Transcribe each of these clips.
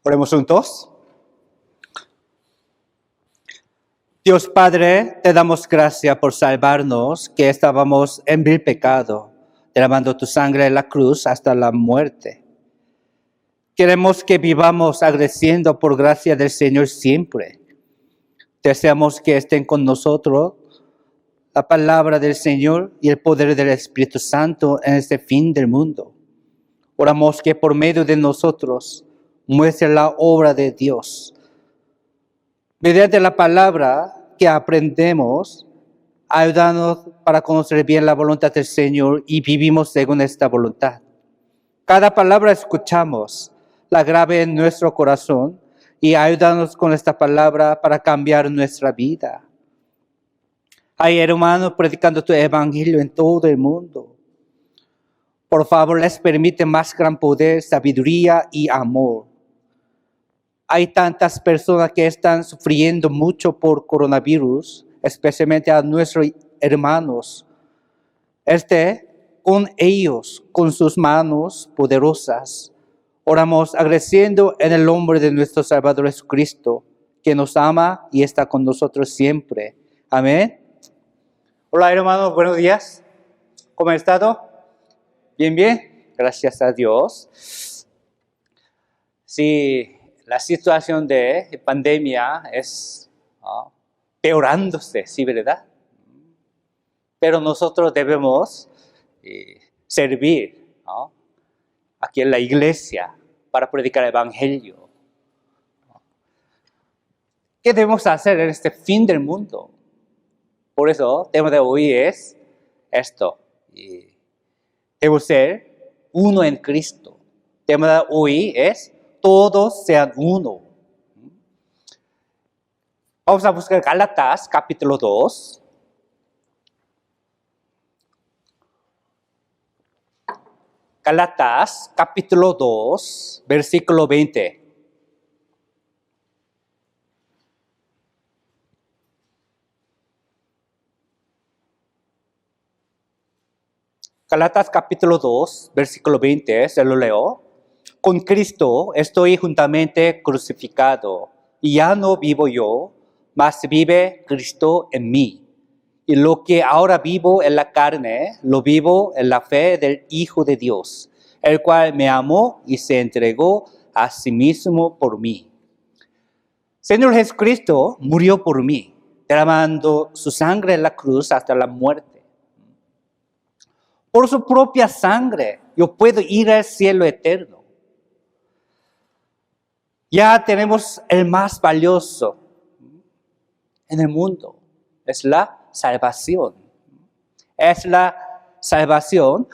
Oremos juntos. Dios Padre, te damos gracias por salvarnos, que estábamos en vil pecado, derramando tu sangre en la cruz hasta la muerte. Queremos que vivamos agradeciendo por gracia del Señor siempre. Deseamos que estén con nosotros la palabra del Señor y el poder del Espíritu Santo en este fin del mundo. Oramos que por medio de nosotros muestre la obra de Dios. Mediante la palabra que aprendemos, ayúdanos para conocer bien la voluntad del Señor y vivimos según esta voluntad. Cada palabra escuchamos, la grave en nuestro corazón y ayúdanos con esta palabra para cambiar nuestra vida. Hay hermanos predicando tu evangelio en todo el mundo. Por favor, les permite más gran poder, sabiduría y amor. Hay tantas personas que están sufriendo mucho por coronavirus, especialmente a nuestros hermanos. Con ellos, con sus manos poderosas, oramos agradeciendo en el nombre de nuestro Salvador Jesucristo, que nos ama y está con nosotros siempre. Amén. Hola hermanos, buenos días. ¿Cómo han estado? Bien. Gracias a Dios. Sí. La situación de pandemia es peorándose, ¿sí, verdad? Pero nosotros debemos servir aquí en la iglesia para predicar el evangelio. ¿Qué debemos hacer en este fin del mundo? Por eso, el tema de hoy es esto. Debemos ser uno en Cristo. El tema de hoy es todos sean uno. Vamos a buscar Gálatas capítulo 2. Gálatas capítulo 2, versículo 20. Gálatas capítulo 2, versículo 20, se lo leo. Con Cristo estoy juntamente crucificado, y ya no vivo yo, mas vive Cristo en mí. Y lo que ahora vivo en la carne, lo vivo en la fe del Hijo de Dios, el cual me amó y se entregó a sí mismo por mí. Señor Jesucristo murió por mí, derramando su sangre en la cruz hasta la muerte. Por su propia sangre yo puedo ir al cielo eterno. Ya tenemos el más valioso en el mundo. Es la salvación. Es la salvación,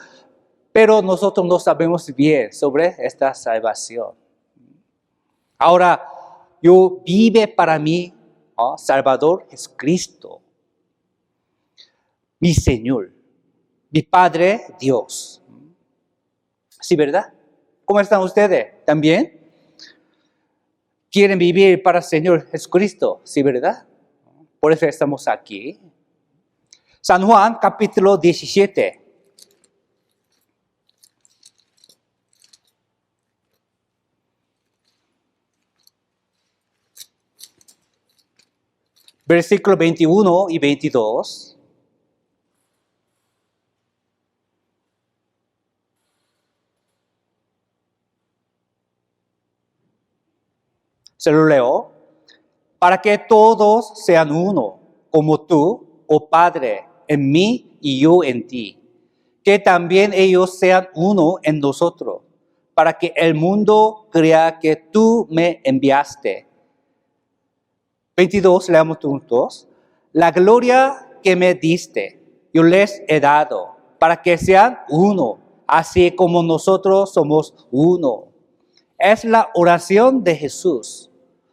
pero nosotros no sabemos bien sobre esta salvación. Ahora, yo vive para mí, Salvador Jesucristo, mi Señor, mi Padre Dios. ¿Sí, verdad? ¿Cómo están ustedes? ¿También? ¿Quieren vivir para el Señor Jesucristo? Sí, ¿verdad? Por eso estamos aquí. San Juan, capítulo 17. Versículo 21 y 22. Se lo leo. Para que todos sean uno, como tú, oh Padre, en mí y yo en ti. Que también ellos sean uno en nosotros, para que el mundo crea que tú me enviaste. 22, leamos juntos. La gloria que me diste, yo les he dado, para que sean uno, así como nosotros somos uno. Es la oración de Jesús.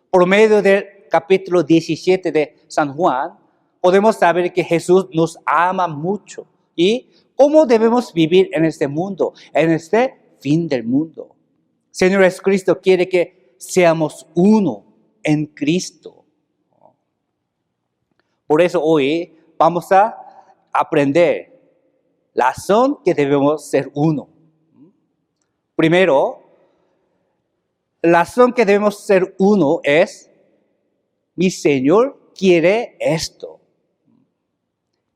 Por medio del capítulo 17 de San Juan, podemos saber que Jesús nos ama mucho. ¿Y cómo debemos vivir en este mundo, en este fin del mundo? Señor Jesucristo quiere que seamos uno en Cristo. Por eso hoy vamos a aprender la razón que debemos ser uno. Primero, La razón que debemos ser uno es, mi Señor quiere esto.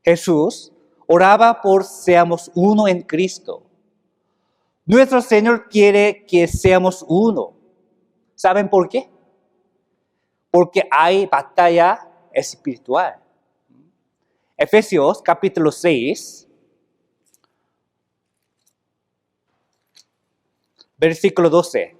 Jesús oraba por seamos uno en Cristo. Nuestro Señor quiere que seamos uno. ¿Saben por qué? Porque hay batalla espiritual. Efesios capítulo 6, versículo 12.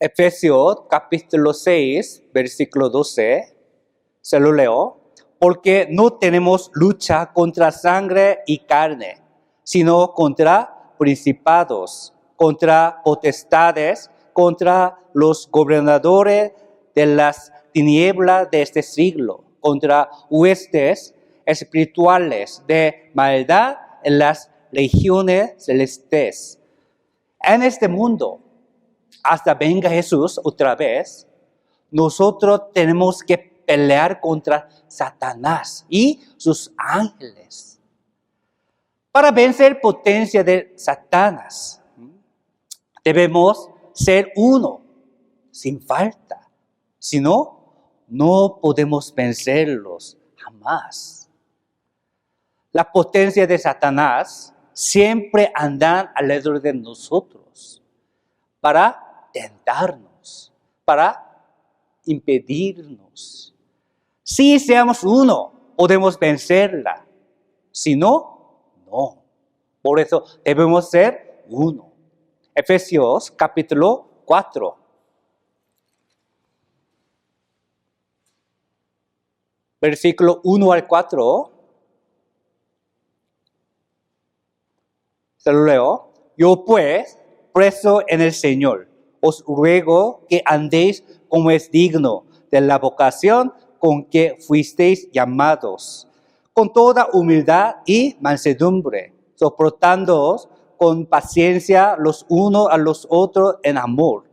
Efesios capítulo 6, versículo 12, se lo leo. Porque no tenemos lucha contra sangre y carne, sino contra principados, contra potestades, contra los gobernadores de las tinieblas de este siglo, contra huestes espirituales de maldad en las regiones celestes. En este mundo, hasta venga Jesús otra vez, nosotros tenemos que pelear contra Satanás y sus ángeles. Para vencer potencia de Satanás, debemos ser uno, sin falta. Si no, no podemos vencerlos jamás. La potencia de Satanás siempre anda alrededor de nosotros para tentarnos, para impedirnos. Si seamos uno, podemos vencerla. Si no, no. Por eso debemos ser uno. Efesios capítulo 4. Versículo 1 al 4. Se lo leo. Yo pues, preso en el Señor, os ruego que andéis como es digno de la vocación con que fuisteis llamados, con toda humildad y mansedumbre, soportándoos con paciencia los unos a los otros en amor,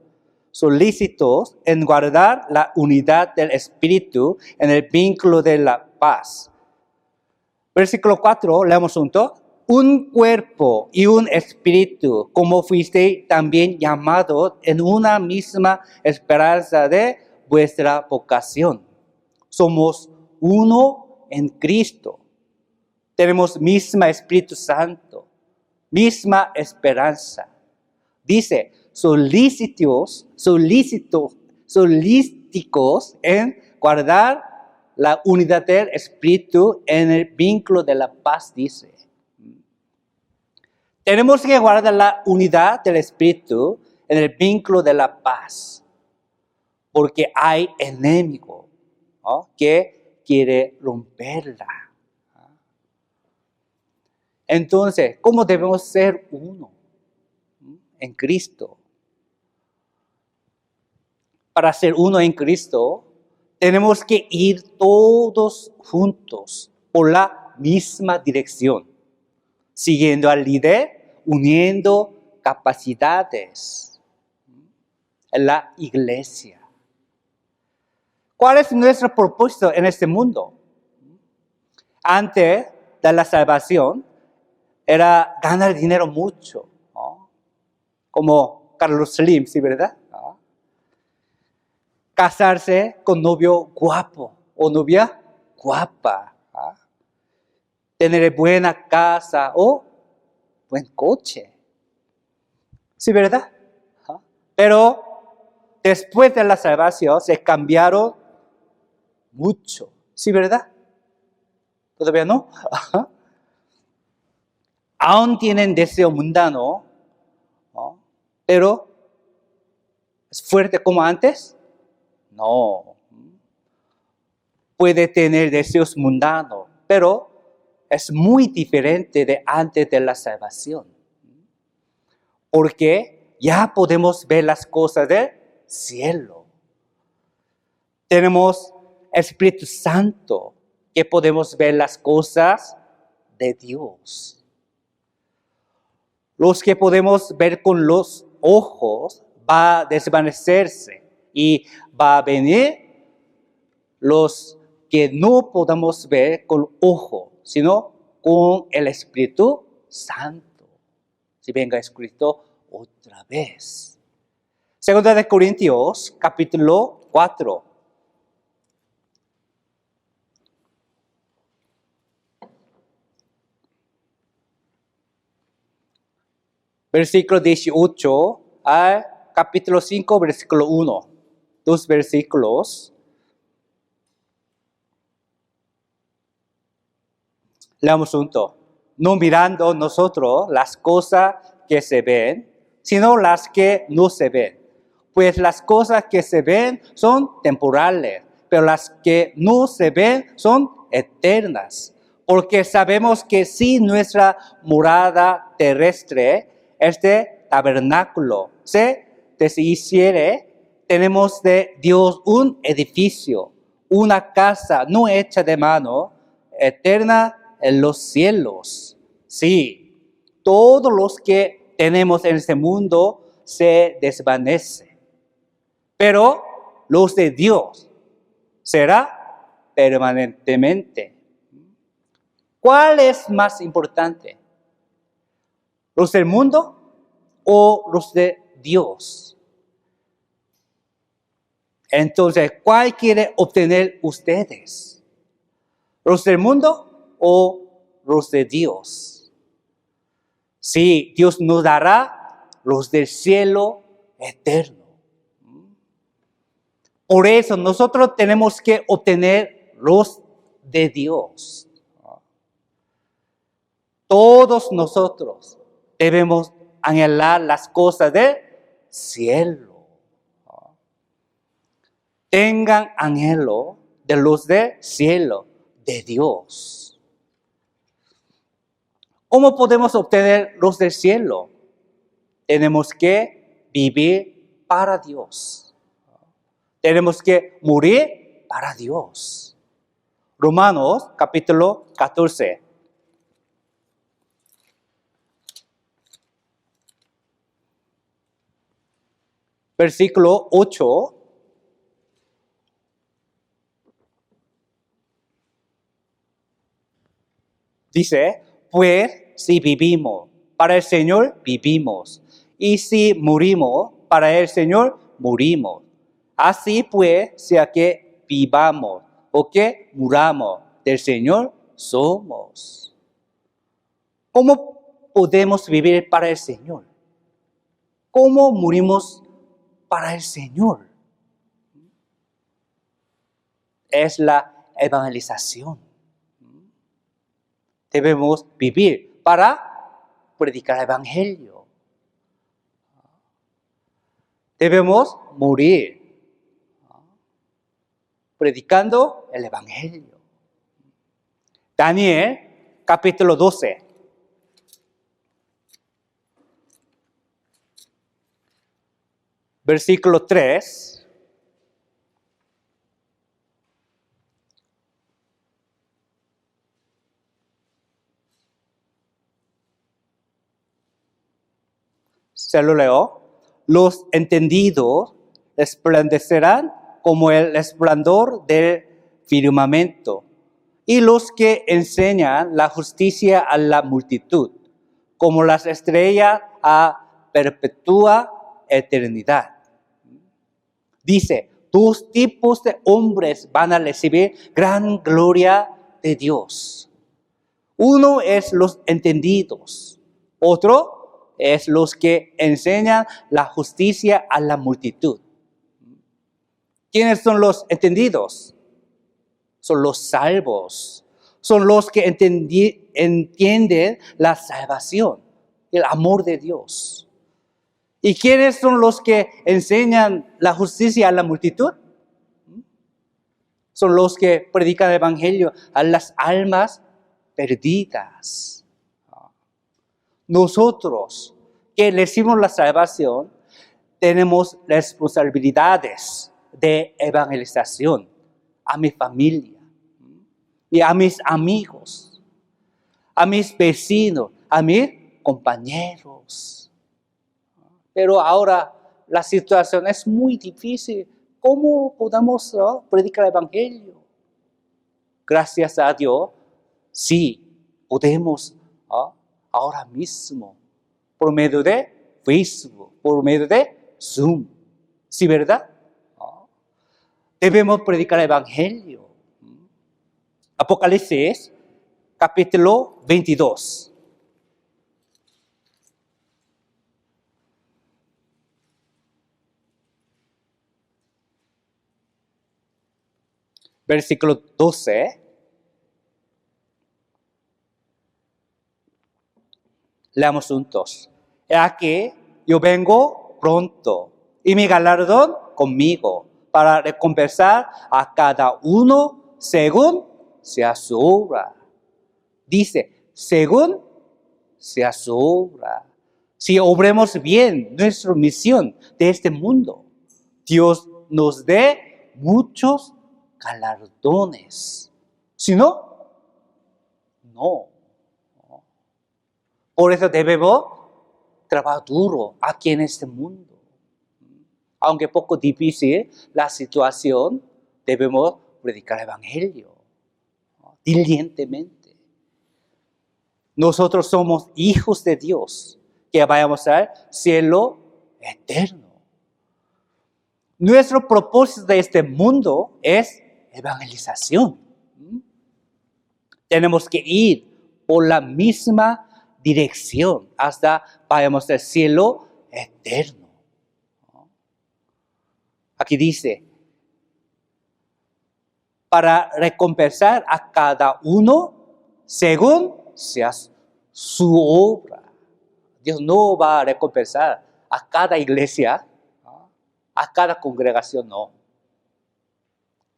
solícitos en guardar la unidad del Espíritu en el vínculo de la paz. Versículo 4, leamos juntos. Un cuerpo y un espíritu, como fuisteis también llamados en una misma esperanza de vuestra vocación. Somos uno en Cristo. Tenemos misma Espíritu Santo, misma esperanza. Dice, solícitos en guardar la unidad del Espíritu en el vínculo de la paz, dice. Tenemos que guardar la unidad del Espíritu en el vínculo de la paz, porque hay enemigo, ¿no?, que quiere romperla. Entonces, ¿cómo debemos ser uno en Cristo? Para ser uno en Cristo, tenemos que ir todos juntos por la misma dirección, siguiendo al líder, uniendo capacidades en la iglesia. ¿Cuál es nuestro propósito en este mundo? Antes de la salvación, era ganar dinero mucho, ¿no? Como Carlos Slim, ¿sí, verdad? ¿No? Casarse con novio guapo o novia guapa, ¿no? Tener buena casa o buen coche, ¿sí, verdad? ¿No? Pero después de la salvación se cambiaron mucho, ¿sí, verdad? ¿Todavía no? Aún tienen deseo mundano, ¿no?, pero ¿es fuerte como antes? No. Puede tener deseos mundanos, pero es muy diferente de antes de la salvación. Porque ya podemos ver las cosas del cielo. Tenemos Espíritu Santo, que podemos ver las cosas de Dios. Los que podemos ver con los ojos va a desvanecerse y va a venir los que no podamos ver con ojo, sino con el Espíritu Santo. Si venga escrito otra vez. Segunda de Corintios, capítulo 4. Versículo 18 al capítulo 5, versículo 1. 2 versículos. Leamos juntos. No mirando nosotros las cosas que se ven, sino las que no se ven. Pues las cosas que se ven son temporales, pero las que no se ven son eternas. Porque sabemos que si nuestra morada terrestre, este tabernáculo, se deshiciere, tenemos de Dios un edificio, una casa no hecha de mano, eterna en los cielos. Sí, todos los que tenemos en este mundo se desvanecen, pero los de Dios será permanentemente. ¿Cuál es más importante? ¿Los del mundo o los de Dios? Entonces, ¿cuál quiere obtener ustedes? ¿Los del mundo o los de Dios? Sí, Dios nos dará los del cielo eterno. Por eso nosotros tenemos que obtener los de Dios. Todos nosotros debemos anhelar las cosas del cielo. Tengan anhelo de los del cielo, de Dios. ¿Cómo podemos obtener los del cielo? Tenemos que vivir para Dios. Tenemos que morir para Dios. Romanos capítulo 14. Versículo 8. Dice, pues si vivimos, para el Señor vivimos. Y si morimos, para el Señor morimos. Así pues, sea que vivamos o que muramos, del Señor somos. ¿Cómo podemos vivir para el Señor? ¿Cómo morimos para el Señor? Es la evangelización. Debemos vivir para predicar el evangelio. Debemos morir predicando el evangelio. Daniel, capítulo 12. Versículo 3. Se lo leo. Los entendidos resplandecerán como el resplandor del firmamento, y los que enseñan la justicia a la multitud, como las estrellas a perpetua eternidad. Dice, dos tipos de hombres van a recibir gran gloria de Dios. Uno es los entendidos, otro es los que enseñan la justicia a la multitud. ¿Quiénes son los entendidos? Son los salvos. Son los que entienden la salvación, el amor de Dios. ¿Y quiénes son los que enseñan la justicia a la multitud? Son los que predican el evangelio a las almas perdidas. Nosotros que recibimos la salvación tenemos responsabilidades de evangelización a mi familia y a mis amigos, a mis vecinos, a mis compañeros. Pero ahora la situación es muy difícil. ¿Cómo podemos predicar el evangelio? Gracias a Dios, sí, podemos ahora mismo, por medio de Facebook, por medio de Zoom. ¿Sí, verdad? Debemos predicar el Evangelio. Apocalipsis, capítulo 22. Versículo 12. Leamos juntos. He aquí, yo vengo pronto, y mi galardón conmigo, para recompensar a cada uno según sea su obra. Dice, según sea su obra. Si obremos bien nuestra misión de este mundo, Dios nos dé muchos galardones. Si no, no. Por eso debemos trabajar duro aquí en este mundo. Aunque poco difícil la situación, debemos predicar el Evangelio diligentemente. Nosotros somos hijos de Dios, que vayamos al cielo eterno. Nuestro propósito de este mundo es evangelización. Tenemos que ir por la misma dirección hasta vayamos al cielo eterno. Aquí dice, para recompensar a cada uno según sea su obra. Dios no va a recompensar a cada iglesia, a cada congregación, no.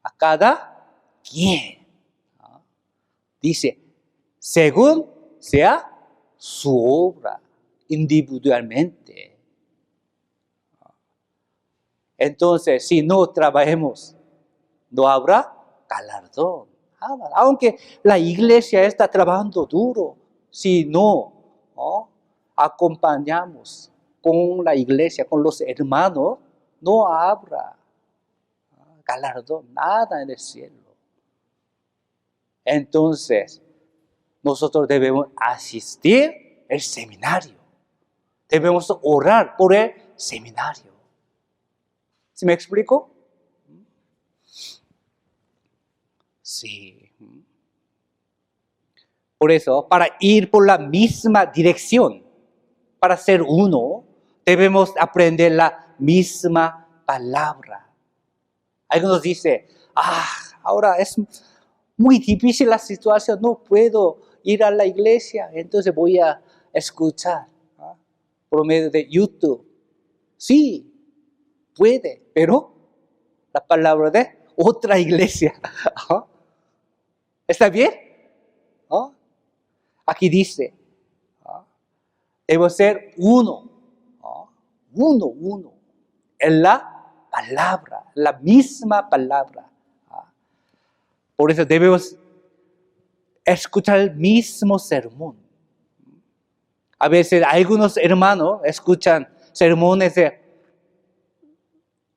A cada quien. Dice, según sea su obra, individualmente. Entonces, si no trabajemos, no habrá galardón. Aunque la iglesia está trabajando duro, si no acompañamos con la iglesia, con los hermanos, no habrá galardón, nada en el cielo. Entonces, nosotros debemos asistir al seminario. Debemos orar por el seminario. ¿Sí me explico? Sí. Por eso, para ir por la misma dirección, para ser uno, debemos aprender la misma palabra. Algunos dicen, ahora es muy difícil la situación, no puedo ir a la iglesia, entonces voy a escuchar por medio de YouTube. Sí, puede, pero la palabra de otra iglesia. ¿Está bien? Aquí dice, debo ser uno, uno, en la palabra, la misma palabra. Por eso debemos escuchar el mismo sermón. A veces algunos hermanos escuchan sermones de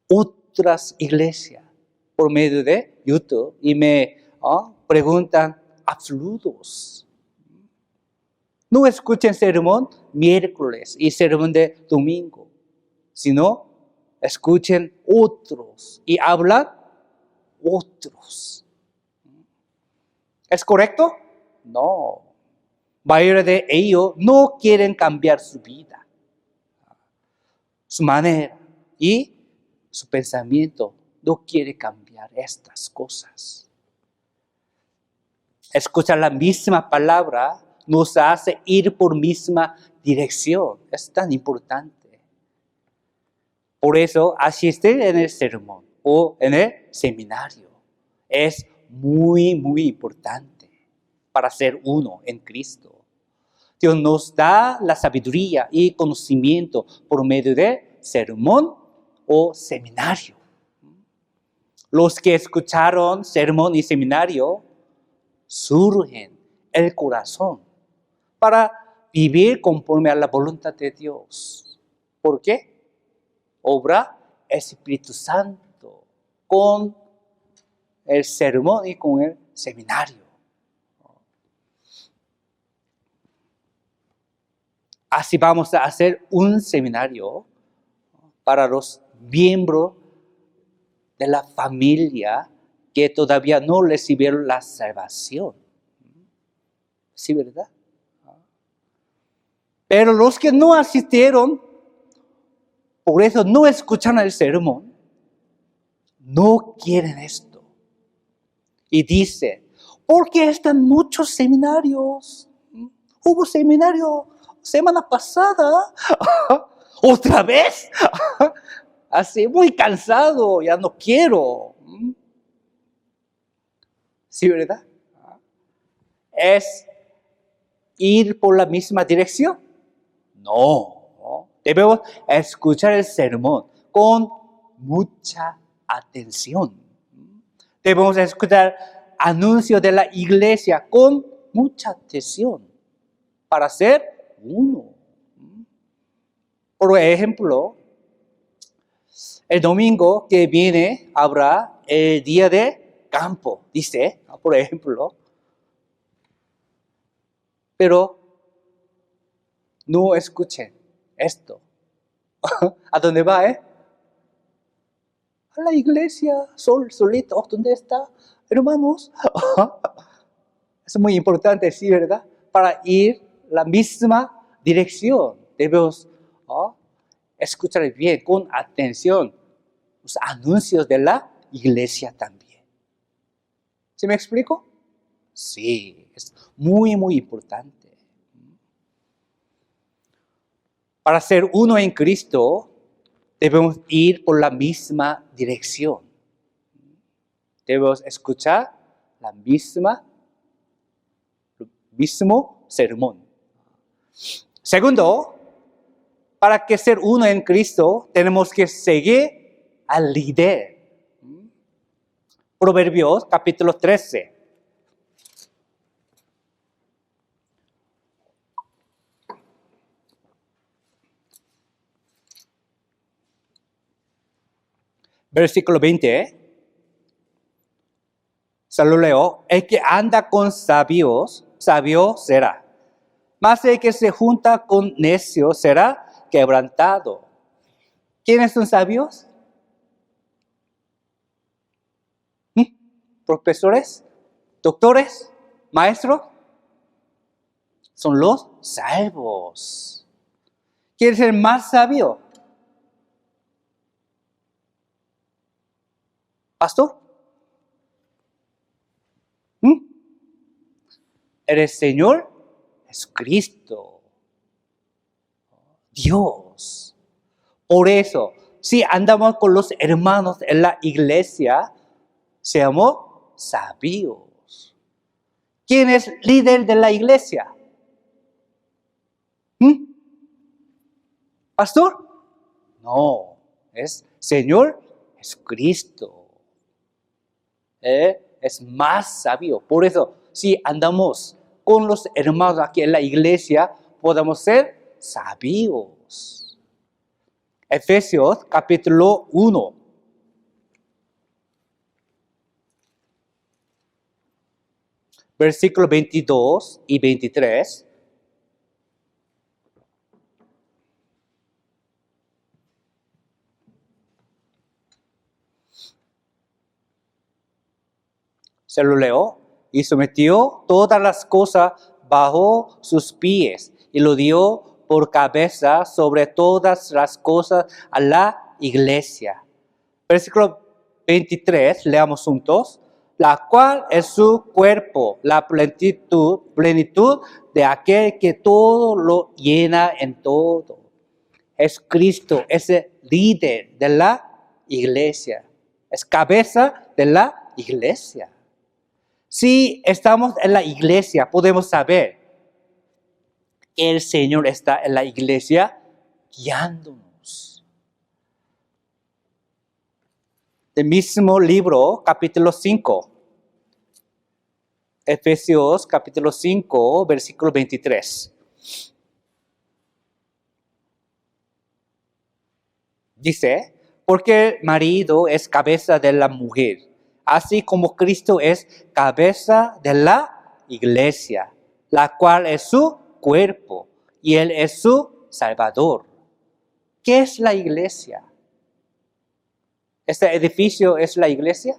otras iglesias por medio de YouTube y me preguntan absurdos. No escuchen sermón miércoles y sermón de domingo, sino escuchen otros y hablan otros. ¿Es correcto? No. La mayoría de ellos no quieren cambiar su vida, su manera y su pensamiento. No quiere cambiar estas cosas. Escuchar la misma palabra nos hace ir por misma dirección. Es tan importante. Por eso, asistir en el sermón o en el seminario es muy, muy importante para ser uno en Cristo. Dios nos da la sabiduría y conocimiento por medio de sermón o seminario. Los que escucharon sermón y seminario surgen el corazón para vivir conforme a la voluntad de Dios. ¿Por qué? Obra Espíritu Santo con el sermón y con el seminario. Así vamos a hacer un seminario para los miembros de la familia que todavía no recibieron la salvación. ¿Sí, verdad? Pero los que no asistieron, por eso no escucharon el sermón, no quieren esto. Y dice, ¿por qué están muchos seminarios? Hubo seminario semana pasada. ¿Otra vez? Así, muy cansado, ya no quiero. ¿Sí, verdad? ¿Es ir por la misma dirección? No. Debemos escuchar el sermón con mucha atención. Debemos escuchar anuncios de la iglesia con mucha atención para ser uno. Por ejemplo, el domingo que viene habrá el día de campo, dice, por ejemplo. Pero no escuchen esto. ¿A dónde va, A la iglesia, solito. ¿Dónde está? Hermanos. Es muy importante, sí, ¿verdad? Para ir la misma dirección. Debemos escuchar bien, con atención, los anuncios de la iglesia también. ¿Sí me explico? Sí, es muy, muy importante. Para ser uno en Cristo, debemos ir por la misma dirección. Debemos escuchar el mismo sermón. Segundo, para que ser uno en Cristo, tenemos que seguir al líder. Proverbios capítulo 13. Versículo 20. Se lo leo. El que anda con sabios, sabio será. Mas el que se junta con necios será quebrantado. ¿Quiénes son sabios? ¿Profesores? ¿Doctores? ¿Maestros? Son los salvos. ¿Quién es el más sabio? ¿Pastor? El Señor es Cristo, Dios. Por eso, si andamos con los hermanos en la iglesia, seamos sabios. ¿Quién es líder de la iglesia? ¿Pastor? No, es Señor, es Cristo. Es más sabio. Por eso, si andamos con los hermanos aquí en la iglesia, podemos ser sabios. Efesios capítulo 1. Versículos 22 y 23. Se lo leo. Y sometió todas las cosas bajo sus pies y lo dio por cabeza sobre todas las cosas a la iglesia. Versículo 23, leamos juntos. La cual es su cuerpo, la plenitud de aquel que todo lo llena en todo. Es Cristo, es el líder de la iglesia, es cabeza de la iglesia. Si estamos en la iglesia, podemos saber que el Señor está en la iglesia guiándonos. El mismo libro, capítulo 5. Efesios, capítulo 5, versículo 23. Dice, porque el marido es cabeza de la mujer, así como Cristo es cabeza de la iglesia, la cual es su cuerpo, y Él es su Salvador. ¿Qué es la iglesia? ¿Este edificio es la iglesia?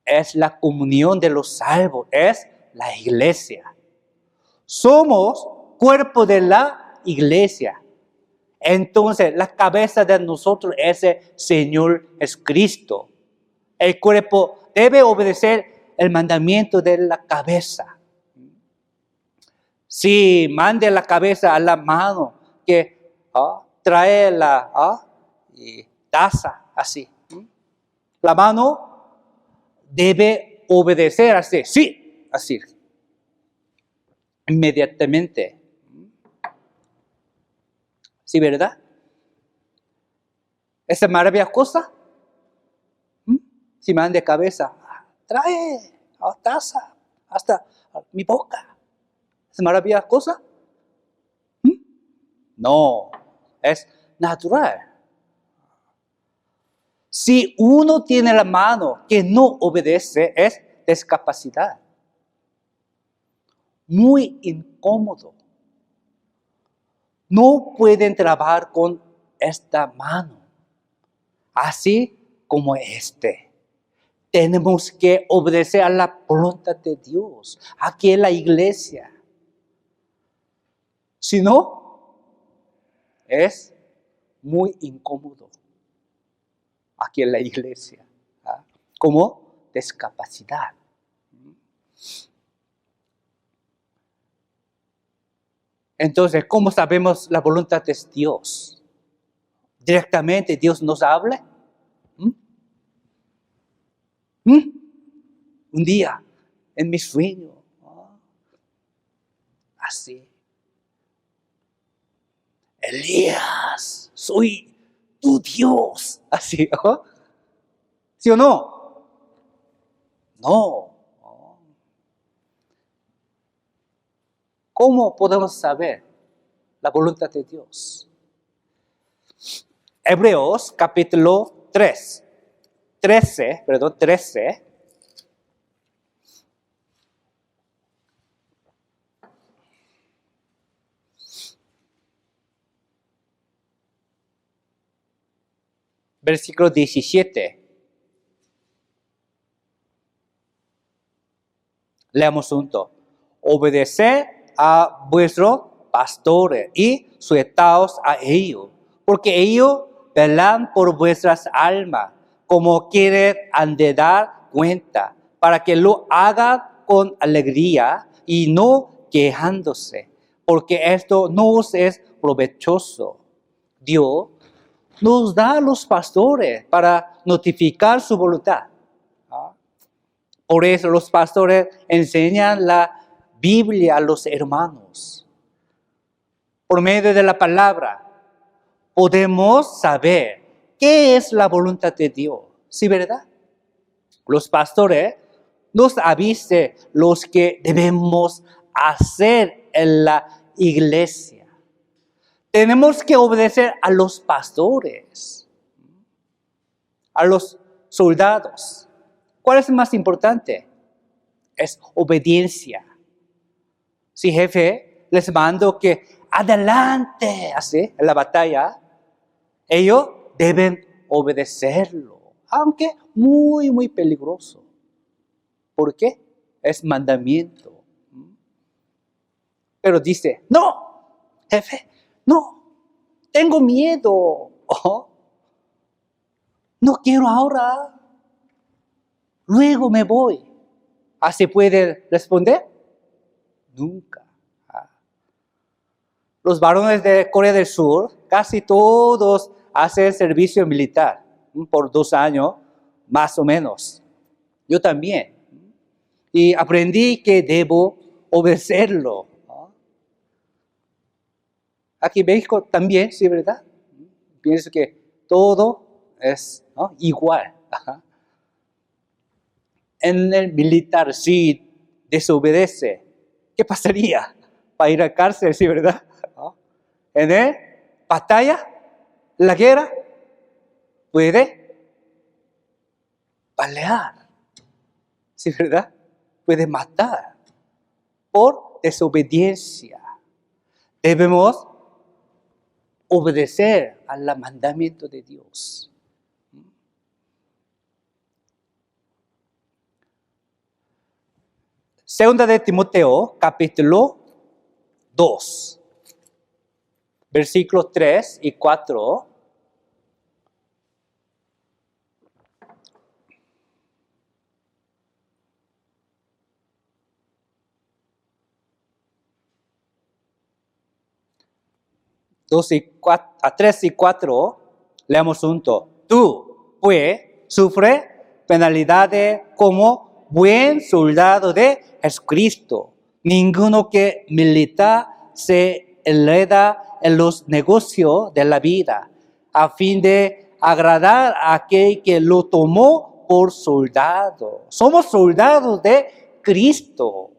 Es la comunión de los salvos, es la iglesia. Somos cuerpo de la iglesia. Entonces, la cabeza de nosotros es el Señor Jesucristo. El cuerpo debe obedecer el mandamiento de la cabeza. Si mande la cabeza a la mano que trae la taza así, la mano debe obedecer así, sí, así, inmediatamente. ¿Sí, verdad? Esa maravillosa cosa. Si mande cabeza, trae taza hasta mi boca. ¿Es maravillosa cosa? No, es natural. Si uno tiene la mano que no obedece, es discapacidad. Muy incómodo. No pueden trabajar con esta mano. Así como tenemos que obedecer a la voluntad de Dios, aquí en la iglesia. Si no, es muy incómodo aquí en la iglesia, como discapacidad. Entonces, ¿cómo sabemos la voluntad de Dios? ¿Directamente Dios nos habla? Un día, en mi sueño, así. Elías, soy tu Dios. Así, ¿sí o no? No. ¿Cómo podemos saber la voluntad de Dios? Hebreos capítulo 13. Versículo 17. Leamos juntos. Obedeced a vuestros pastores y sujetaos a ellos, porque ellos velan por vuestras almas, como quieren han de dar cuenta, para que lo hagan con alegría y no quejándose, porque esto no os es provechoso. Dios nos da a los pastores para notificar su voluntad. Por eso los pastores enseñan la Biblia a los hermanos. Por medio de la palabra podemos saber qué es la voluntad de Dios. ¿Sí, verdad? Los pastores nos avisan los que debemos hacer en la iglesia. Tenemos que obedecer a los pastores, a los soldados. ¿Cuál es más importante? Es obediencia. Si jefe les mando que adelante, así, en la batalla, ellos deben obedecerlo, aunque muy, muy peligroso. ¿Por qué? Es mandamiento. Pero dice, no, jefe, no, tengo miedo. No quiero ahora. Luego me voy. ¿Así puede responder? Nunca. Los varones de Corea del Sur, casi todos hacen servicio militar por 2 años, más o menos. Yo también. Y aprendí que debo obedecerlo. Aquí en México también, sí, ¿verdad? Pienso que todo es igual. En el militar, si desobedece, ¿qué pasaría? Para ir a cárcel, sí, ¿verdad? En el batalla, la guerra, puede balear, ¿sí, verdad? Puede matar por desobediencia. debemos obedecer al mandamiento de Dios. Segunda de Timoteo, capítulo 2, versículos 3 y 4. A 3 y 4, leamos juntos. Tú, pues, sufre penalidades como buen soldado de Jesucristo. Ninguno que milita se enreda en los negocios de la vida, a fin de agradar a aquel que lo tomó por soldado. Somos soldados de Cristo.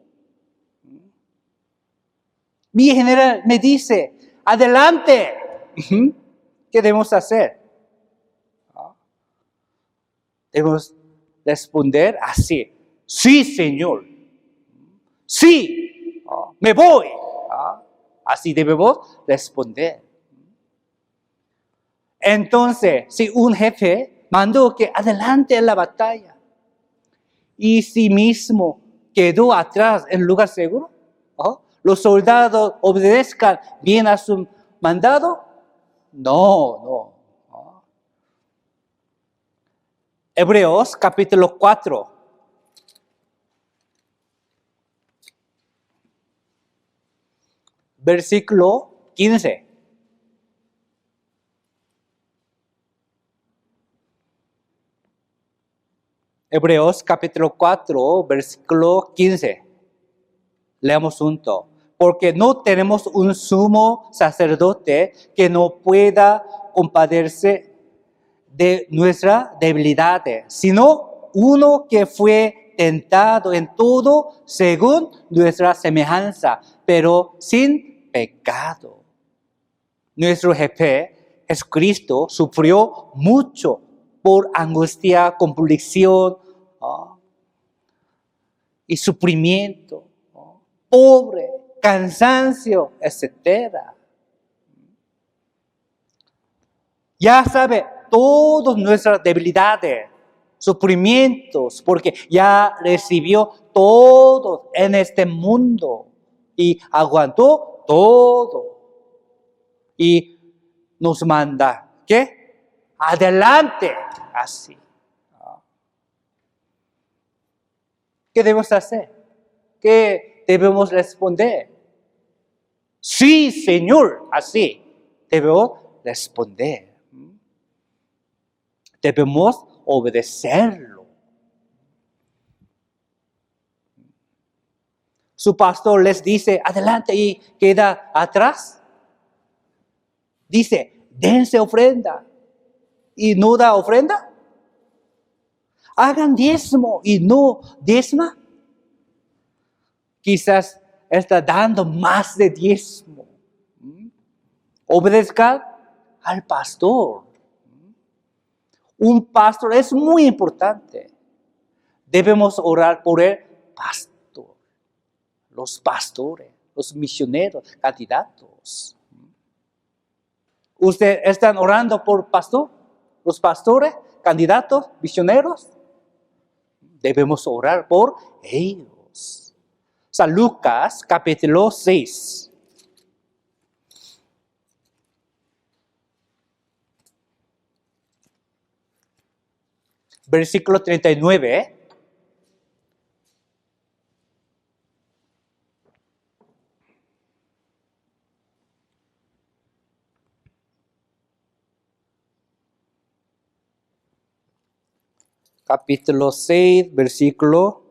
Mi general me dice, adelante. ¿Qué debemos hacer? Debemos responder así. Sí, Señor. Sí, me voy. Así debemos responder. Entonces, si un jefe mandó que adelante en la batalla y sí mismo quedó atrás en lugar seguro, los soldados obedezcan bien a su mandado, no. Hebreos capítulo 4. Versículo 15. Hebreos capítulo 4, versículo 15. Leamos juntos. Porque no tenemos un sumo sacerdote que no pueda compadecerse de nuestra debilidad, sino uno que fue tentado en todo según nuestra semejanza, pero sin pecado. Nuestro jefe, Jesucristo, sufrió mucho por angustia, complicación y sufrimiento, pobre, cansancio, etc. Ya sabe todas nuestras debilidades, sufrimientos, porque ya recibió todo en este mundo y aguantó todo. Y nos manda, ¿qué? Adelante, así. ¿Qué debemos hacer? ¿Qué debemos responder? Sí, Señor, así debemos responder. Debemos obedecerlo. Su pastor les dice, adelante y queda atrás. Dice, dense ofrenda y no da ofrenda. Hagan diezmo y no diezma. Quizás está dando más de diezmo. Obedezcan al pastor. Un pastor es muy importante. Debemos orar por el pastor, los pastores, los misioneros, candidatos. ¿Ustedes están orando por pastor? ¿Los pastores, candidatos, misioneros? Debemos orar por ellos. San Lucas capítulo 6. Versículo 39. Capítulo 6, versículo.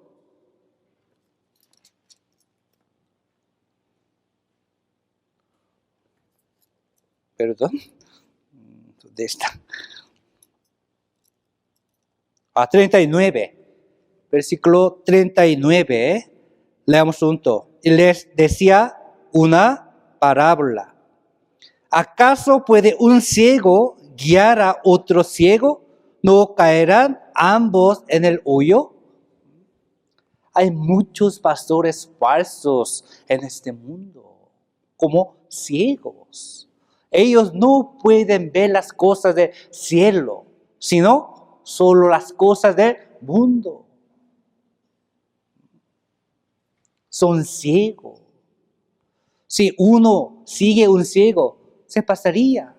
Perdón. ¿Dónde está? 39. Versículo 39. Leamos juntos. Y les decía una parábola. ¿Acaso puede un ciego guiar a otro ciego? ¿No caerán ambos en el hoyo? Hay muchos pastores falsos en este mundo, como ciegos. Ellos no pueden ver las cosas del cielo, sino solo las cosas del mundo. Son ciegos. Si uno sigue un ciego, se pasaría.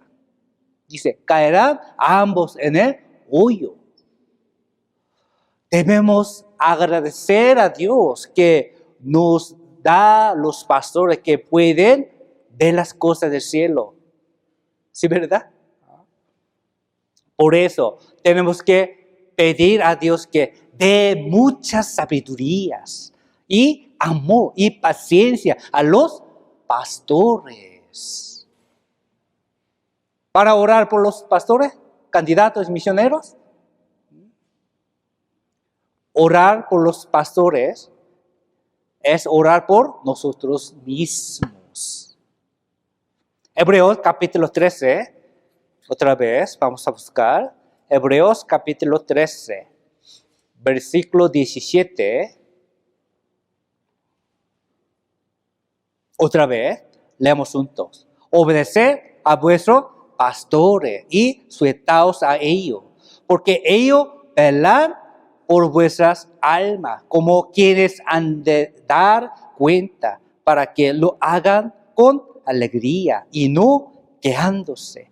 Dice, caerán ambos en el hoyo. Debemos agradecer a Dios que nos da los pastores que pueden ver las cosas del cielo. ¿Sí, verdad? Por eso tenemos que pedir a Dios que dé muchas sabidurías y amor y paciencia a los pastores. Para orar por los pastores, candidatos misioneros, orar por los pastores es orar por nosotros mismos. Hebreos capítulo 13, otra vez vamos a buscar. Hebreos capítulo 13, versículo 17. Otra vez, leamos juntos. Obedeced a vuestros pastores y sujetaos a ellos, porque ellos velan por vuestras almas, como quienes han de dar cuenta, para que lo hagan con alegría y no quejándose,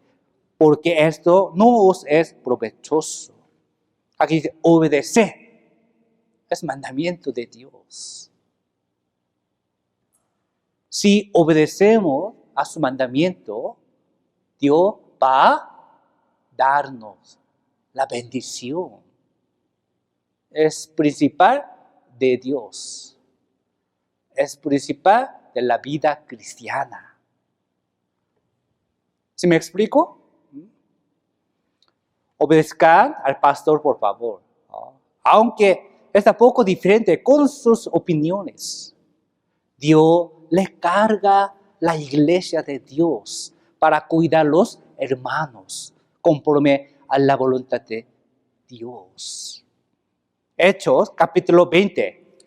porque esto no os es provechoso. Aquí dice, obedecer. Es mandamiento de Dios. Si obedecemos a su mandamiento, Dios va a darnos la bendición. Es principal de Dios. Es principal de la vida cristiana. ¿Sí me explico? Obedezcan al pastor, por favor. Aunque está poco diferente con sus opiniones. Dios le carga la iglesia de Dios para cuidar a los hermanos conforme a la voluntad de Dios. Hechos capítulo 20,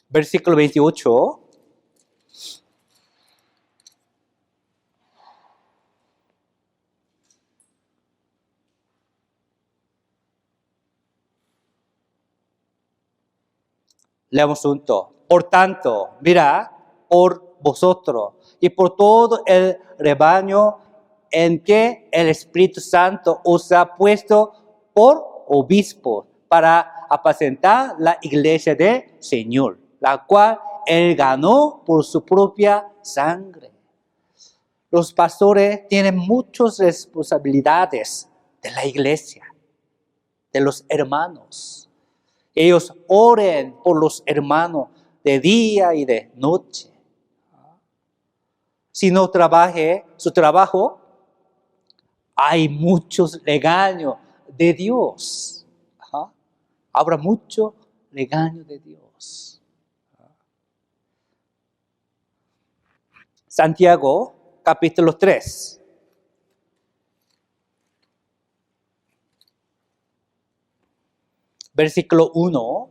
versículo 28. Leamos juntos. Por tanto, mira, por vosotros y por todo el rebaño en que el Espíritu Santo os ha puesto por obispos para apacentar la iglesia del Señor, la cual Él ganó por su propia sangre. Los pastores tienen muchas responsabilidades de la iglesia, de los hermanos. Ellos oren por los hermanos de día y de noche. Si no trabaje su trabajo, hay muchos regaños de Dios. Habrá mucho regaño de Dios. Santiago, capítulo 3. Versículo 1.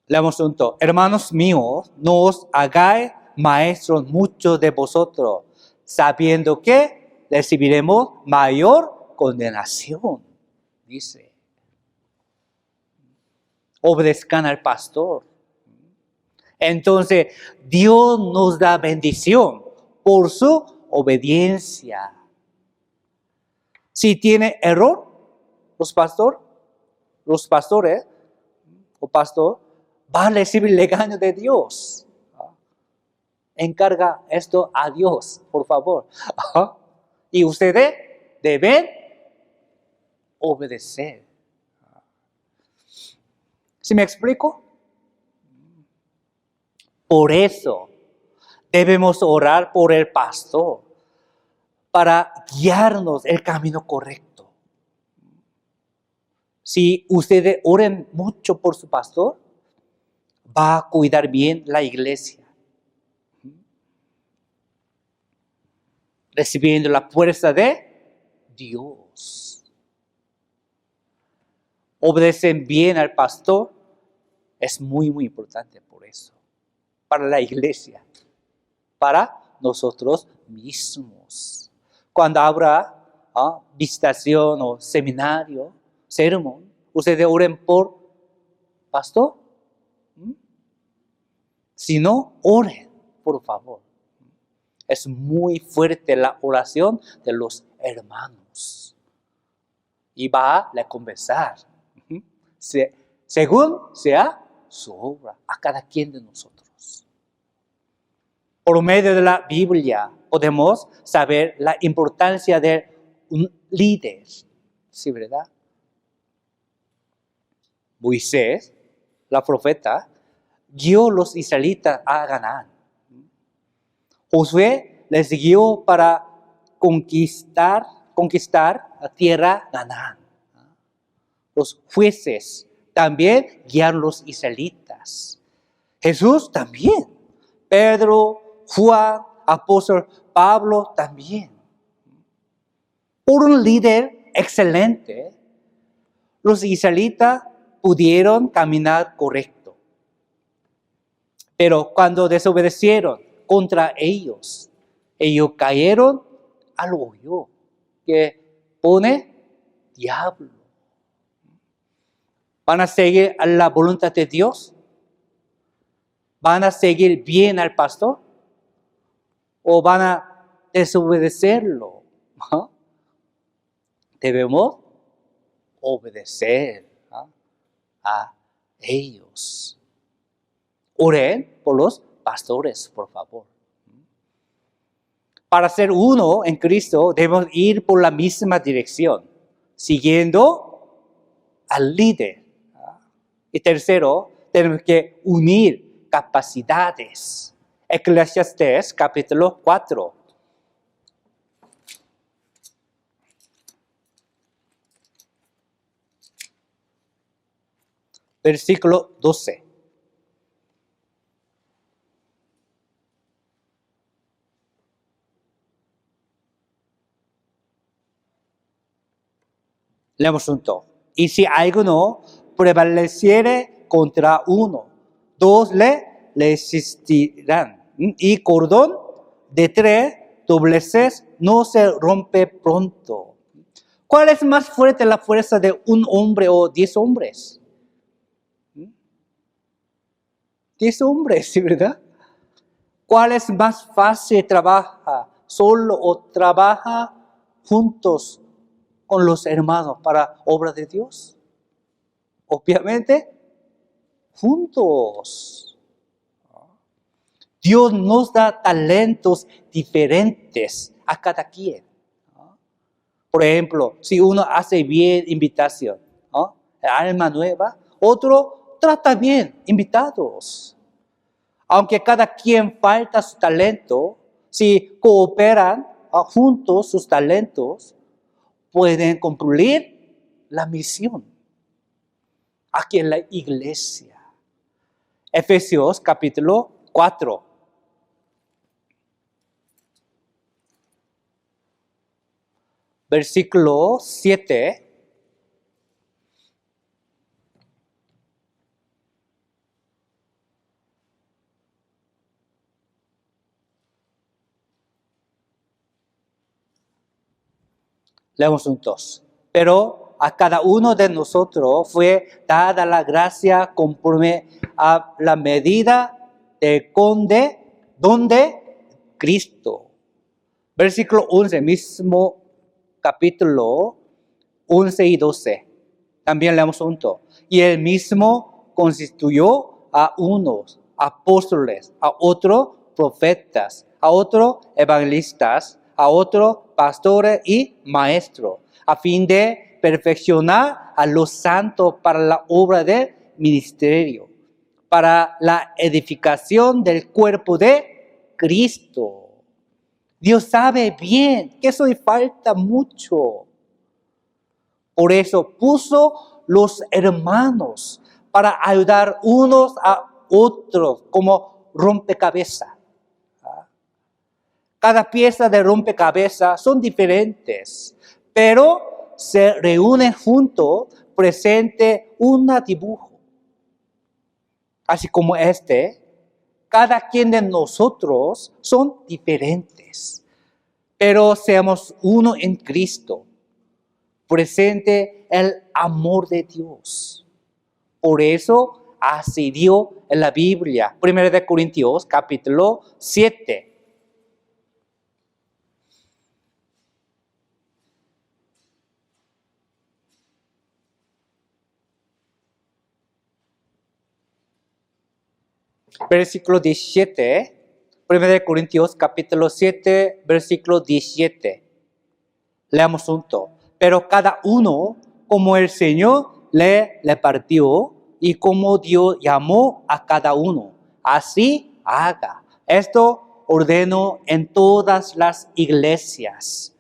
Leamos juntos. Hermanos míos, no os hagáis maestros muchos de vosotros, sabiendo que recibiremos mayor condenación. Dice. Obedezcan al pastor. Entonces, Dios nos da bendición por su obediencia. Si tiene error, los pastores o pastor, va a recibir el regaño de Dios. Encarga esto a Dios, por favor. Y ustedes deben obedecer. ¿Sí me explico? Por eso debemos orar por el pastor para guiarnos el camino correcto. Si ustedes oren mucho por su pastor, va a cuidar bien la iglesia, recibiendo la fuerza de Dios. Obedecen bien al pastor es muy, muy importante por eso. Para la iglesia, para nosotros mismos. Cuando habrá visitación o seminario, sermón, ustedes oren por pastor. Si no, oren, por favor. Es muy fuerte la oración de los hermanos. Y va a recompensar, según sea su obra, a cada quien de nosotros. Por medio de la Biblia podemos saber la importancia de un líder. ¿Sí, verdad? Moisés, la profeta, guió a los israelitas a ganar. Josué les guió para conquistar la tierra Canaán. Los jueces también guiaron a los israelitas. Jesús también. Pedro, Juan, apóstol Pablo también. Por un líder excelente, los israelitas pudieron caminar correcto. Pero cuando desobedecieron contra ellos cayeron al hoyo que pone diablo. ¿Van a seguir a la voluntad de Dios? ¿Van a seguir bien al pastor? ¿O van a desobedecerlo? Debemos obedecer a ellos. Oren por los pastores, por favor. Para ser uno en Cristo, debemos ir por la misma dirección, siguiendo al líder. Y tercero, tenemos que unir capacidades. Eclesiastés capítulo 4. Versículo 12. Leemos juntos. Y si alguno prevaleciere contra uno, dos le resistirán. Y cordón de 3 dobleces no se rompe pronto. ¿Cuál es más fuerte la fuerza de un hombre o 10 hombres? 10 hombres, ¿sí, verdad? ¿Cuál es más fácil? ¿Trabaja solo o trabaja juntos con los hermanos para obra de Dios? Obviamente, juntos. Dios nos da talentos diferentes a cada quien. Por ejemplo, si uno hace bien invitación, alma nueva, otro trata bien invitados. Aunque cada quien falta su talento, si cooperan juntos sus talentos, pueden cumplir la misión aquí en la iglesia. Efesios capítulo 4. Versículo 7. Leemos juntos. Pero a cada uno de nosotros fue dada la gracia conforme a la medida de donde Cristo. Versículo 11, mismo capítulo 11 y 12. También leemos juntos. Y él mismo constituyó a unos apóstoles, a otros profetas, a otros evangelistas, a otros pastores y maestros, a fin de perfeccionar a los santos para la obra del ministerio, para la edificación del cuerpo de Cristo. Dios sabe bien que eso le falta mucho. Por eso puso los hermanos para ayudar unos a otros como rompecabezas. Cada pieza de rompecabezas son diferentes, pero se reúnen juntos, presente un dibujo. Así como cada quien de nosotros son diferentes, pero seamos uno en Cristo, presente el amor de Dios. Por eso así dio en la Biblia, 1 de Corintios capítulo 7. Versículo 17, 1 de Corintios capítulo 7, versículo 17. Leamos juntos. Pero cada uno, como el Señor le partió y como Dios llamó a cada uno, así haga. Esto ordeno en todas las iglesias.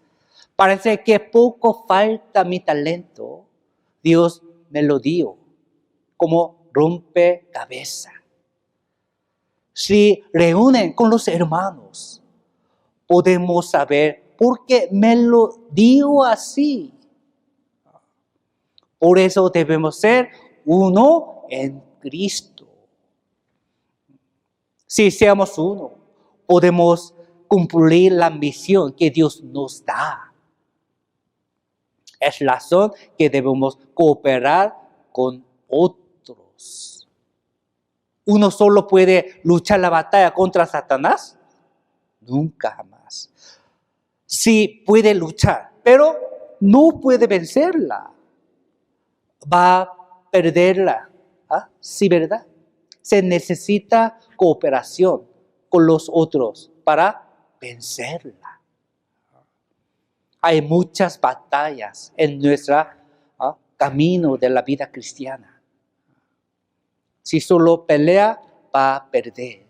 Parece que poco falta mi talento. Dios me lo dio como rompecabezas. Si reúnen con los hermanos, podemos saber por qué me lo dio así. Por eso debemos ser uno en Cristo. Si seamos uno, podemos cumplir la misión que Dios nos da. Es razón que debemos cooperar con otros. ¿Uno solo puede luchar la batalla contra Satanás? Nunca jamás. Sí puede luchar, pero no puede vencerla. Va a perderla. Sí, ¿verdad? Se necesita cooperación con los otros para vencerla. Hay muchas batallas en nuestro camino de la vida cristiana. Si solo pelea, va a perder.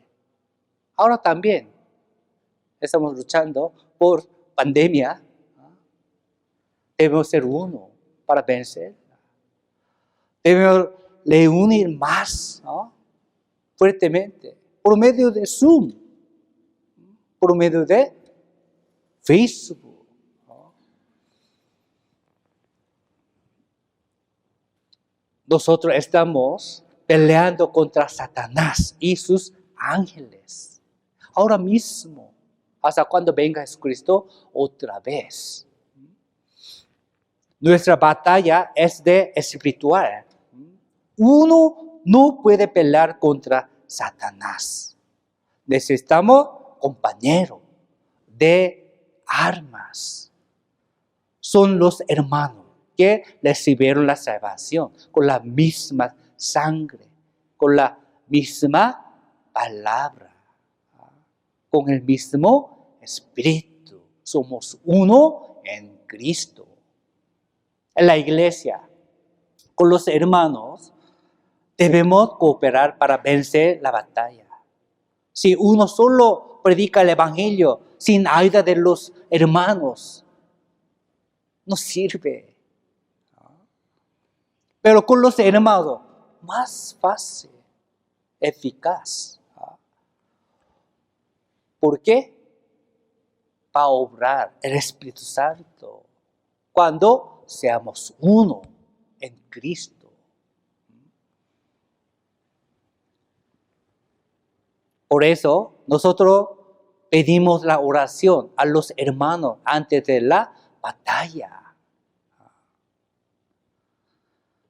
Ahora también estamos luchando por pandemia. Debemos ser uno para vencer. Debemos reunir más fuertemente por medio de Zoom, por medio de Facebook. Nosotros estamos peleando contra Satanás y sus ángeles. Ahora mismo, hasta cuando venga Jesucristo otra vez. Nuestra batalla es de espiritual. Uno no puede pelear contra Satanás. Necesitamos compañeros de armas. Son los hermanos que recibieron la salvación con la misma sangre, con la misma palabra, con el mismo espíritu. Somos uno en Cristo. En la iglesia, con los hermanos, debemos cooperar para vencer la batalla. Si uno solo predica el evangelio sin ayuda de los hermanos, no sirve. Pero con los hermanos, más fácil, eficaz. ¿Por qué? Va a obrar el Espíritu Santo cuando seamos uno en Cristo. Por eso nosotros pedimos la oración a los hermanos antes de la batalla.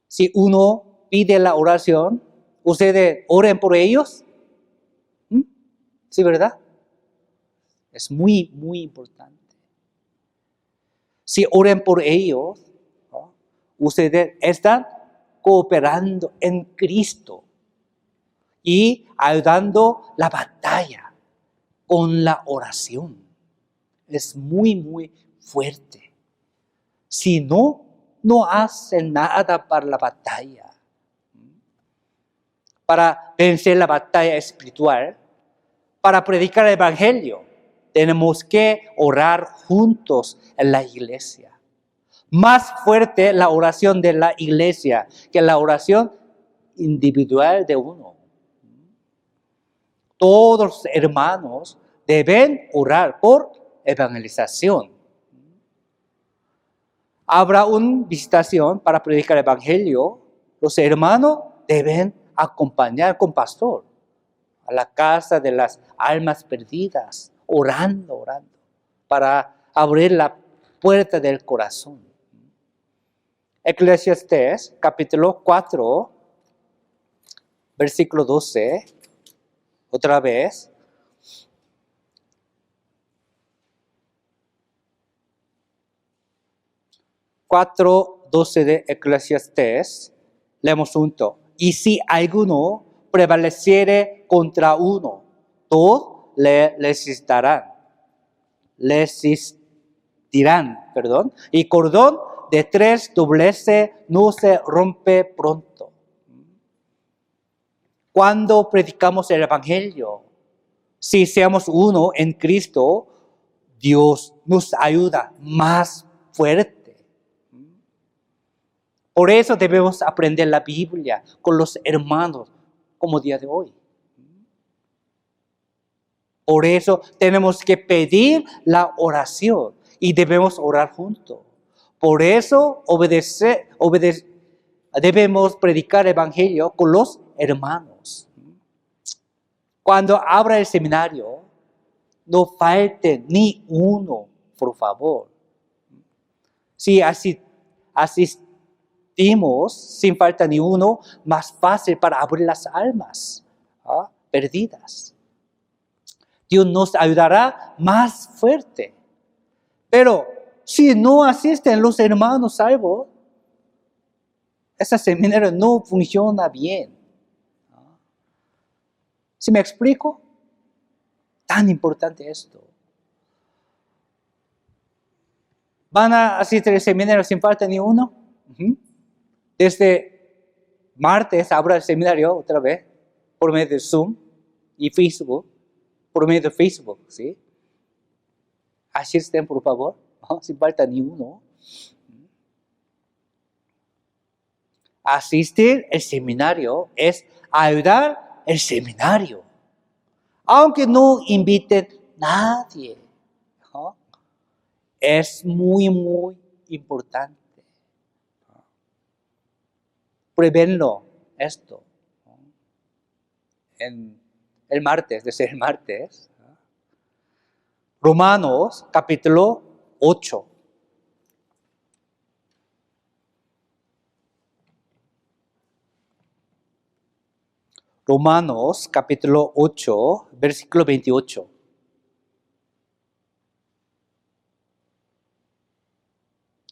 Si uno pide la oración, ¿ustedes oren por ellos? ¿Sí, verdad? Es muy, muy importante. Si oren por ellos, ustedes están cooperando en Cristo y ayudando la batalla con la oración. Es muy, muy fuerte. Si no hacen nada para la batalla. Para vencer la batalla espiritual, para predicar el evangelio, tenemos que orar juntos en la iglesia. Más fuerte la oración de la iglesia que la oración individual de uno. Todos los hermanos deben orar por evangelización. habrá una visitación para predicar el Evangelio, los hermanos deben acompañar con pastor a la casa de las almas perdidas, orando, para abrir la puerta del corazón. Eclesiastés, capítulo 4, versículo 12, otra vez. Cuatro 12 de Eclesiastés, leemos junto. Y si alguno prevaleciere contra uno, todos le resistirán, y cordón de tres dobleces no se rompe pronto. Cuando predicamos el Evangelio, si seamos uno en Cristo, Dios nos ayuda más fuerte. Por eso debemos aprender la Biblia con los hermanos, como día de hoy. Por eso tenemos que pedir la oración y debemos orar juntos. Por eso debemos predicar el Evangelio con los hermanos. Cuando abra el seminario, no falte ni uno, por favor. Si asistimos sin falta ni uno, más fácil para abrir las almas perdidas. Dios nos ayudará más fuerte. Pero si no asisten los hermanos salvos, ese seminario no funciona bien. ¿Sí me explico? Tan importante esto. ¿Van a asistir al seminario sin falta ni uno? Desde martes habrá el seminario otra vez por medio de Zoom y Facebook, por medio de Facebook, ¿sí? Asisten, por favor, sin falta ni uno. Asistir al seminario es ayudar al seminario, aunque no inviten a nadie. Es muy, muy importante. Pruébenlo esto. En el martes, desde el martes. Romanos capítulo 8. Romanos capítulo 8, versículo 28.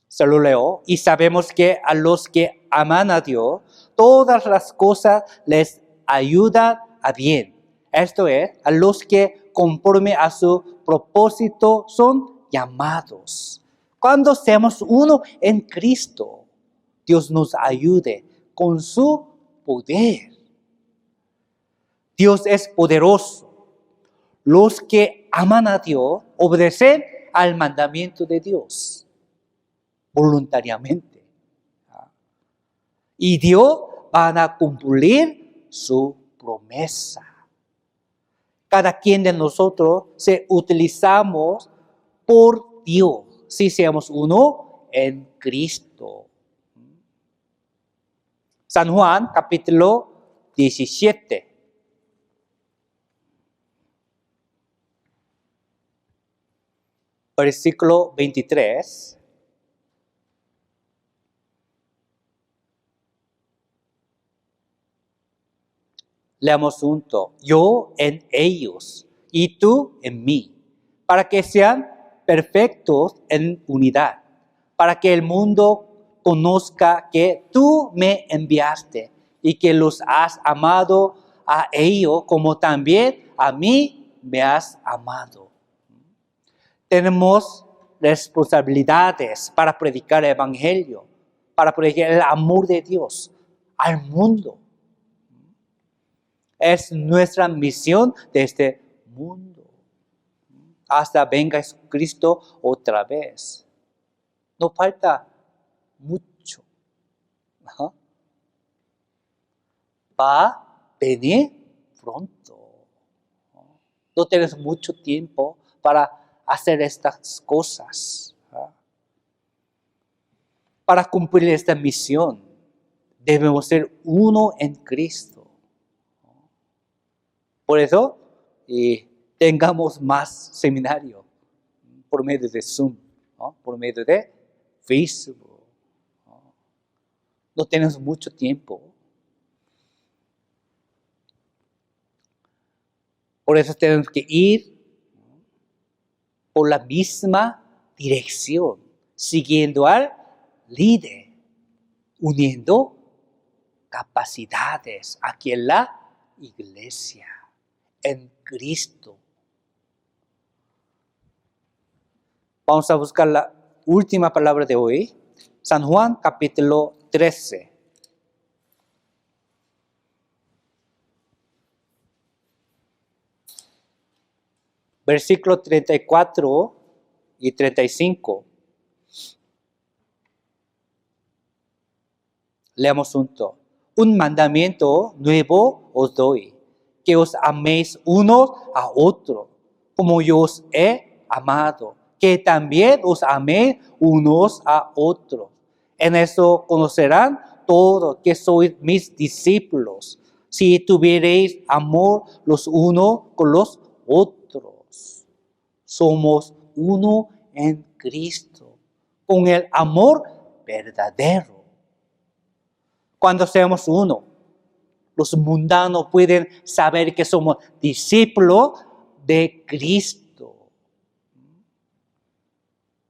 Se lo leo. Y sabemos que a los que aman a Dios, todas las cosas les ayudan a bien. Esto es, a los que conforme a su propósito son llamados. Cuando seamos uno en Cristo, Dios nos ayude con su poder. Dios es poderoso. Los que aman a Dios obedecen al mandamiento de Dios voluntariamente. Y Dios van a cumplir su promesa. Cada quien de nosotros se utilizamos por Dios si seamos uno en Cristo. San Juan capítulo 17. Versículo 23. Leamos juntos. Yo en ellos y tú en mí, para que sean perfectos en unidad, para que el mundo conozca que tú me enviaste y que los has amado a ellos como también a mí me has amado. Tenemos responsabilidades para predicar el Evangelio, para predicar el amor de Dios al mundo. Es nuestra misión de este mundo. Hasta venga Jesucristo otra vez. No falta mucho. Va a venir pronto. No tenemos mucho tiempo para hacer estas cosas. Para cumplir esta misión, debemos ser uno en Cristo. Por eso, tengamos más seminario por medio de Zoom, ¿no? Por medio de Facebook. No tenemos mucho tiempo. Por eso tenemos que ir por la misma dirección, siguiendo al líder, uniendo capacidades aquí en la iglesia, en Cristo. Vamos a buscar la última palabra de hoy, San Juan capítulo 13. Versículo 34 y 35. Leamos juntos. Un mandamiento nuevo os doy, que os améis unos a otros, como yo os he amado, que también os améis unos a otros. En eso conocerán todos que sois mis discípulos, si tuviereis amor los unos con los otros. Somos uno en Cristo, con el amor verdadero. Cuando seamos uno, los mundanos pueden saber que somos discípulos de Cristo.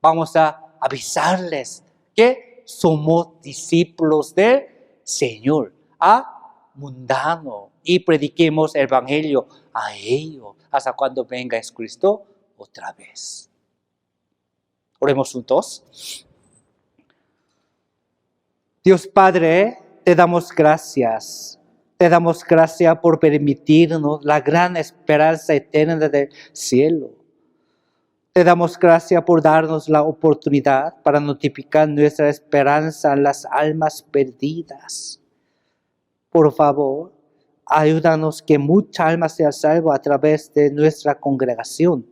Vamos a avisarles que somos discípulos del Señor, a mundanos, y prediquemos el Evangelio a ellos hasta cuando venga Jesucristo otra vez. Oremos juntos. Dios Padre, te damos gracias. Te damos gracias por permitirnos la gran esperanza eterna del cielo. Te damos gracias por darnos la oportunidad para notificar nuestra esperanza a las almas perdidas. Por favor, ayúdanos que mucha alma sea salva a través de nuestra congregación.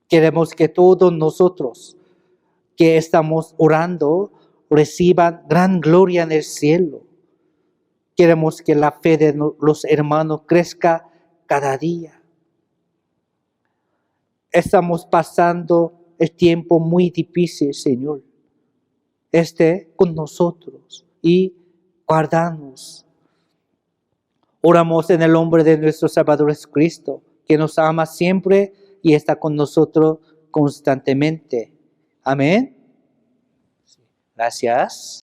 Queremos que todos nosotros que estamos orando reciban gran gloria en el cielo. Queremos que la fe de los hermanos crezca cada día. Estamos pasando el tiempo muy difícil, Señor. Esté con nosotros y guardanos. Oramos en el nombre de nuestro Salvador Jesucristo, que nos ama siempre y está con nosotros constantemente. Amén. Gracias.